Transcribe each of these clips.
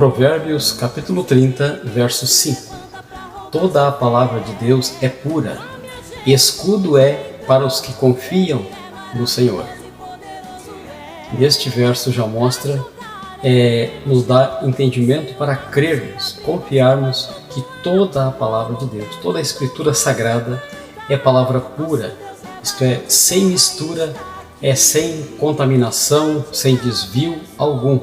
Provérbios capítulo 30, verso 5. Toda a palavra de Deus é pura, e escudo é para os que confiam no Senhor. Este verso já mostra, nos dá entendimento para crermos, confiarmos que toda a palavra de Deus, toda a Escritura Sagrada é palavra pura, isto é, sem mistura, sem contaminação, sem desvio algum.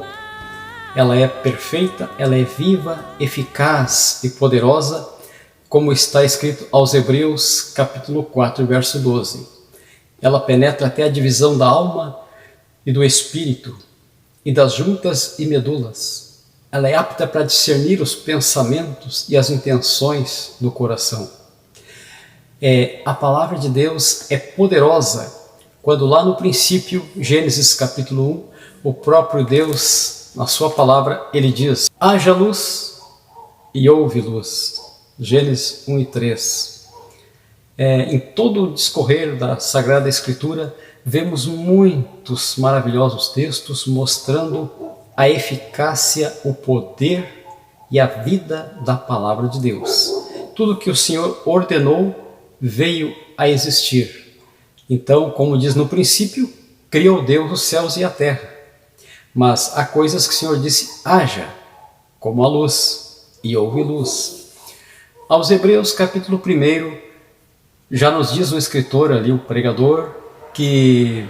Ela é perfeita, ela é viva, eficaz e poderosa, como está escrito aos Hebreus capítulo 4, verso 12. Ela penetra até a divisão da alma e do espírito, e das juntas e medulas. Ela é apta para discernir os pensamentos e as intenções do coração. A palavra de Deus é poderosa, quando lá no princípio, Gênesis capítulo 1, o próprio Deus, na sua palavra, ele diz: haja luz e houve luz. Gênesis 1 e 3. Em todo o discorrer da Sagrada Escritura, vemos muitos maravilhosos textos mostrando a eficácia, o poder e a vida da palavra de Deus. Tudo que o Senhor ordenou veio a existir. Então, como diz no princípio, criou Deus os céus e a terra. Mas há coisas que o Senhor disse: haja, como a luz, e houve luz. Aos Hebreus capítulo 1, já nos diz o escritor ali, o pregador, que,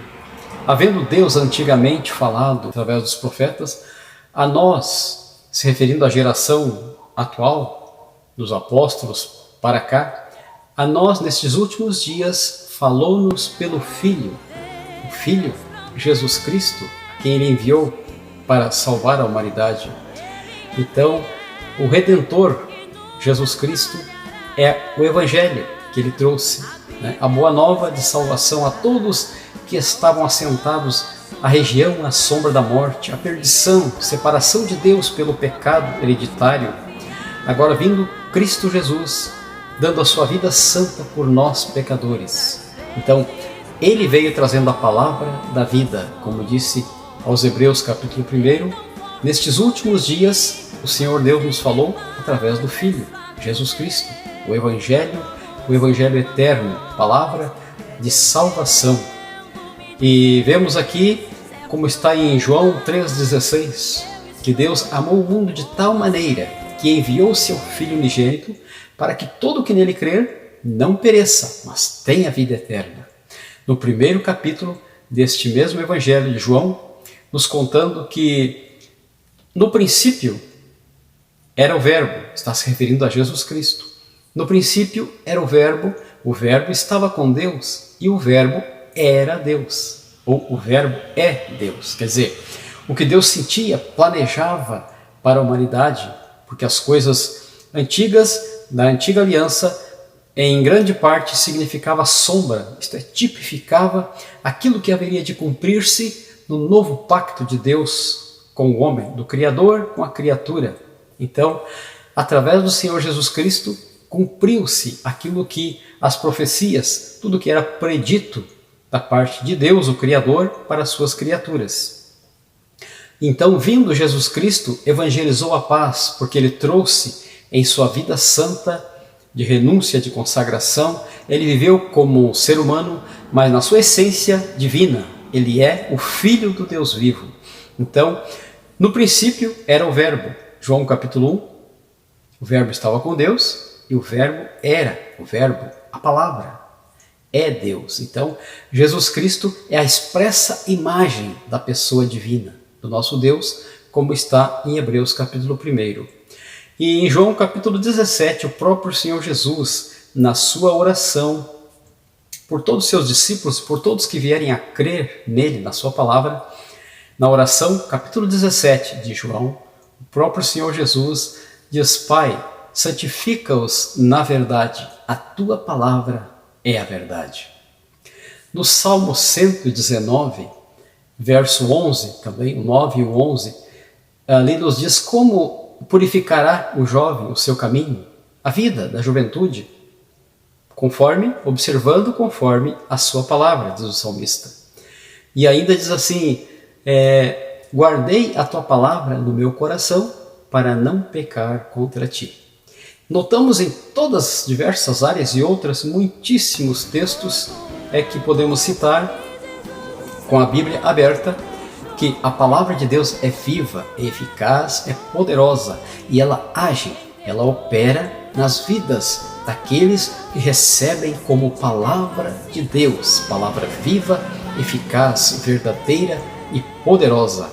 havendo Deus antigamente falado através dos profetas, a nós, se referindo à geração atual, dos apóstolos para cá, a nós, nestes últimos dias, falou-nos pelo Filho, o Filho, Jesus Cristo, quem Ele enviou para salvar a humanidade. Então, o Redentor, Jesus Cristo, é o Evangelho que Ele trouxe, a boa nova de salvação a todos que estavam assentados à região, à sombra da morte, à perdição, separação de Deus pelo pecado hereditário. Agora vindo Cristo Jesus, dando a sua vida santa por nós pecadores. Então, Ele veio trazendo a palavra da vida, como disse aos Hebreus capítulo 1, nestes últimos dias o Senhor Deus nos falou através do Filho, Jesus Cristo, o Evangelho eterno, palavra de salvação. E vemos aqui, como está em João 3,16, que Deus amou o mundo de tal maneira que enviou seu Filho unigênito para que todo o que nele crer não pereça, mas tenha vida eterna. No primeiro capítulo deste mesmo Evangelho de João, nos contando que no princípio era o Verbo, está se referindo a Jesus Cristo. No princípio era o Verbo estava com Deus e o Verbo era Deus, ou o Verbo é Deus. Quer dizer, o que Deus sentia, planejava para a humanidade, porque as coisas antigas, da antiga aliança, em grande parte significava sombra, isto é, tipificava aquilo que haveria de cumprir-se no novo pacto de Deus com o homem, do Criador com a criatura. Então, através do Senhor Jesus Cristo, cumpriu-se aquilo que as profecias, tudo que era predito da parte de Deus, o Criador, para as suas criaturas. Então, vindo Jesus Cristo, evangelizou a paz, porque Ele trouxe em sua vida santa, de renúncia, de consagração, Ele viveu como um ser humano, mas na sua essência divina. Ele é o Filho do Deus vivo. Então, no princípio era o Verbo. João capítulo 1, o Verbo estava com Deus e o Verbo era o Verbo, a palavra, é Deus. Então, Jesus Cristo é a expressa imagem da pessoa divina, do nosso Deus, como está em Hebreus capítulo 1. E em João capítulo 17, o próprio Senhor Jesus, na sua oração, por todos os seus discípulos, por todos que vierem a crer nele, na sua palavra, na oração, capítulo 17 de João, o próprio Senhor Jesus diz: Pai, santifica-os na verdade, a tua palavra é a verdade. No Salmo 119, verso 11, também o 9 e o 11, ali nos diz como purificará o jovem o seu caminho, a vida da juventude, observando conforme a sua palavra, diz o salmista. E ainda diz assim: guardei a tua palavra no meu coração para não pecar contra ti. Notamos em todas as diversas áreas e outras muitíssimos textos que podemos citar com a Bíblia aberta, que a palavra de Deus é viva, é eficaz, é poderosa e ela age, ela opera nas vidas daqueles que recebem como palavra de Deus, palavra viva, eficaz, verdadeira e poderosa.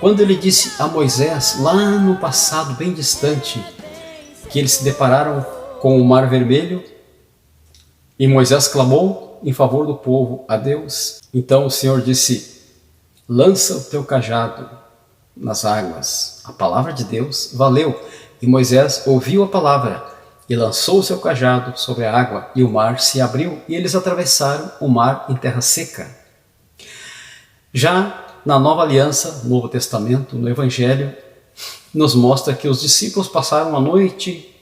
Quando ele disse a Moisés, lá no passado bem distante, que eles se depararam com o Mar Vermelho e Moisés clamou em favor do povo a Deus, então o Senhor disse: lança o teu cajado nas águas. A palavra de Deus valeu e Moisés ouviu a palavra e lançou o seu cajado sobre a água e o mar se abriu e eles atravessaram o mar em terra seca. Já na Nova Aliança, no Novo Testamento, no Evangelho, nos mostra que os discípulos passaram a noite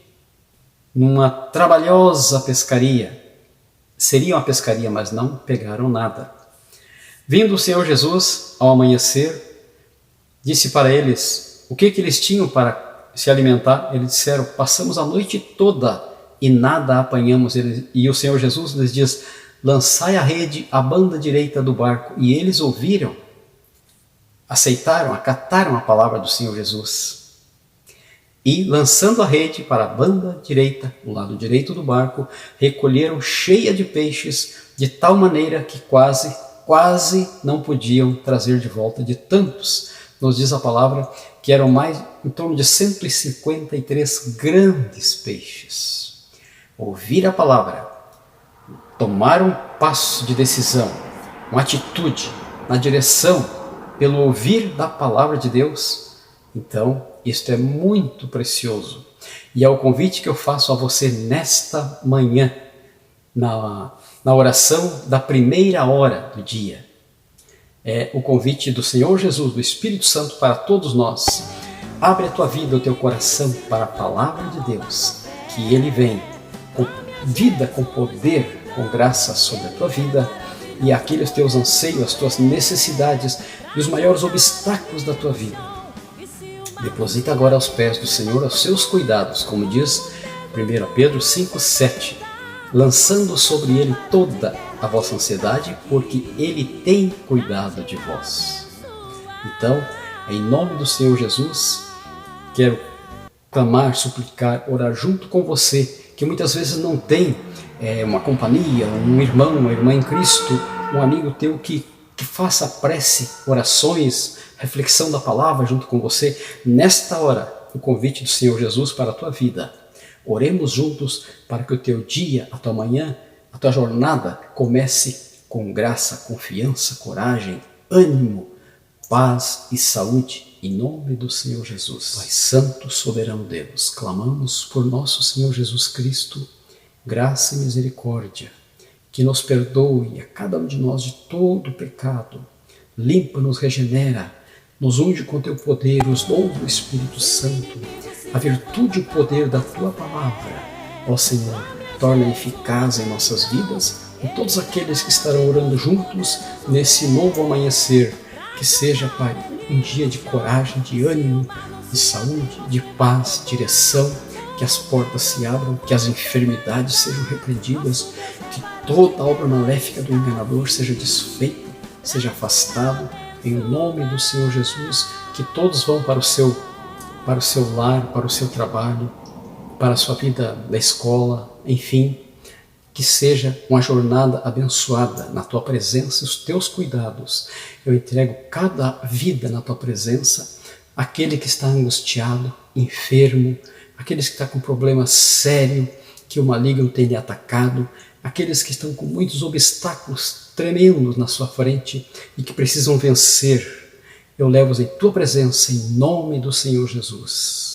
numa trabalhosa pescaria. Seria uma pescaria, mas não pegaram nada. Vindo o Senhor Jesus ao amanhecer, disse para eles o que eles tinham para se alimentar. Eles disseram: passamos a noite toda e nada apanhamos. E o Senhor Jesus lhes diz: lançai a rede à banda direita do barco. E eles ouviram, aceitaram, acataram a palavra do Senhor Jesus. E, lançando a rede para a banda direita, o lado direito do barco, recolheram cheia de peixes, de tal maneira que quase não podiam trazer de volta de tantos. Nos diz a palavra que eram em torno de 153 grandes peixes. Ouvir a palavra, tomar um passo de decisão, uma atitude na direção pelo ouvir da palavra de Deus, então isto é muito precioso. E é o convite que eu faço a você nesta manhã, na oração da primeira hora do dia. É o convite do Senhor Jesus, do Espírito Santo para todos nós. Abre a tua vida, o teu coração para a palavra de Deus, que Ele vem com vida, com poder, com graça sobre a tua vida e aqueles teus anseios, as tuas necessidades e os maiores obstáculos da tua vida. Deposita agora aos pés do Senhor os seus cuidados, como diz 1 Pedro 5,7, lançando sobre Ele toda a vossa ansiedade, porque Ele tem cuidado de vós. Então, em nome do Senhor Jesus, quero clamar, suplicar, orar junto com você, que muitas vezes não tem uma companhia, um irmão, uma irmã em Cristo, um amigo teu que faça prece, orações, reflexão da palavra junto com você. Nesta hora, o convite do Senhor Jesus para a tua vida. Oremos juntos para que o teu dia, a tua manhã, a tua jornada comece com graça, confiança, coragem, ânimo, paz e saúde. Em nome do Senhor Jesus. Pai Santo, soberano Deus, clamamos por nosso Senhor Jesus Cristo, graça e misericórdia, que nos perdoe a cada um de nós de todo o pecado, limpa-nos, regenera, nos unge com teu poder, nos dons do Espírito Santo, a virtude e o poder da tua palavra. Ó Senhor, torna eficaz em nossas vidas e todos aqueles que estarão orando juntos nesse novo amanhecer. Que seja, Pai, um dia de coragem, de ânimo, de saúde, de paz, direção, que as portas se abram, que as enfermidades sejam repreendidas, que toda obra maléfica do enganador seja desfeita, seja afastado, em nome do Senhor Jesus, que todos vão para o seu lar, para o seu trabalho, para a sua vida da escola, enfim, que seja uma jornada abençoada na tua presença e os teus cuidados. Eu entrego cada vida na tua presença, aquele que está angustiado, enfermo, aqueles que estão com problema sério, que o maligno tem lhe atacado, aqueles que estão com muitos obstáculos tremendos na sua frente e que precisam vencer. Eu levo-os em tua presença, em nome do Senhor Jesus.